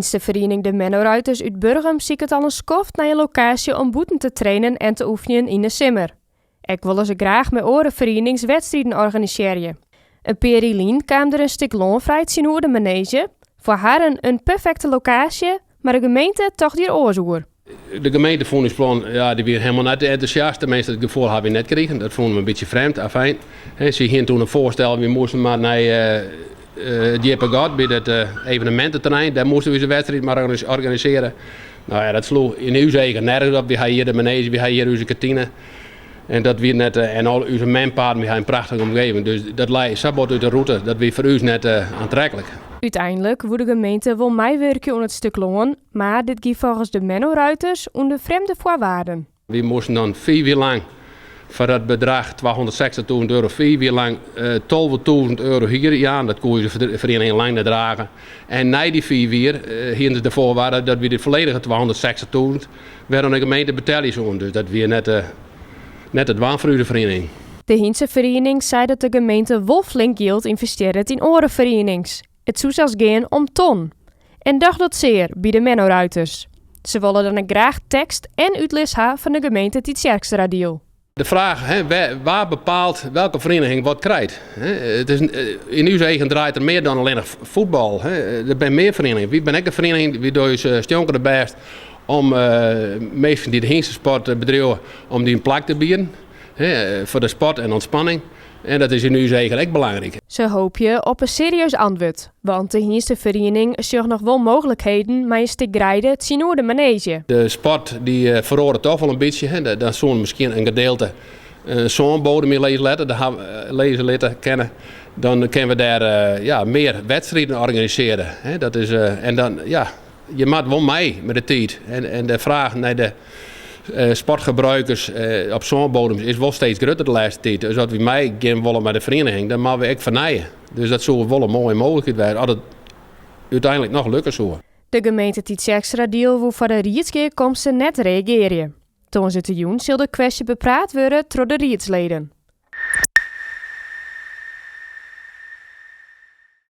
De vereniging de Mennoruiters uit Burgum ziet het al een skoft naar een locatie om boeten te trainen en te oefenen in de simmer. Ik willen ze graag met verenigingwedstrijden organiseren. Een Perilien kwam er een stuk loonvrijheid zien hoe de manege. Voor haar een perfecte locatie, maar de gemeente toch hier oorzoer. De gemeentevoeringsplan, ja, die weer helemaal net enthousiast. Tenminste, het gevoel hebben we net gekregen. Dat vonden we een beetje vreemd. Afijn. Ze gingen toen een voorstel, we moesten maar naar Diepegat bij het evenemententerrein. Daar moesten we de wedstrijd maar organiseren. Nou ja, dat sloeg in uw eigen nergens op. We hebben hier de manege, we hebben hier onze kantine. En dat weer net, en al onze manpaarden, we hebben een prachtige omgeving. Dus dat lijkt sabot uit de route, dat weer voor u net aantrekkelijk. Uiteindelijk wordt de gemeente wel meewerken aan het stuk loon, maar dit gaat volgens de Mennoruiters onder vreemde voorwaarden. We moesten dan 4 jaar lang voor dat bedrag €260.000, 4 jaar lang €12.000 hier. Ja, dat kon je de vereniging lang niet dragen. En na die 4 jaar hier de voorwaarden dat we de volledige 260.000 werden de gemeente betalen zo. Dus dat weer net het waan voor de vereniging. De Hintse vereniging zei dat de gemeente wel flink geld investeert in orenverenigings. Het zou zelfs gaan om ton. En dacht dat zeer bij de Mennoruiters. Ze willen dan graag tekst en uitleg hebben van de gemeente Tjitjerkstra-deal. De vraag, waar bepaalt welke vereniging wat krijgt? Het is, in uw eigen draait er meer dan alleen nog voetbal. Er zijn meer verenigingen. Wie ben ik de vereniging? Wie doe je stonken de best om mensen die de Hintse sport bedrijven, om die een plek te bieden. Voor de sport en ontspanning. En dat is in uw eigen ook belangrijk. Ze hoop je op een serieus antwoord. Want de Hintse vereniging zorgt nog wel mogelijkheden, maar je stikt grijden het zien hoe de manege. De sport die verhoort toch wel een beetje. Dan zullen misschien een gedeelte zo'n bodem in lezen laten kennen. Dan kunnen we daar meer wedstrijden organiseren. Dat is, en dan, ja, je maakt wel mee met de tijd. En de vraag naar de sportgebruikers op zo'n bodem is wel steeds groter de laatste tijd. Dus als we mij gaan willen met de vereniging, dan moeten we echt vernijden. Dus dat zou wel een mooie mogelijkheid zijn. Als het uiteindelijk nog lukken zou. De gemeente Tjitjerkstra-deal wil voor de rietskeerkomsten net reageren. Toen ze te doen zal de kwestie bepraat worden door de rietsleden.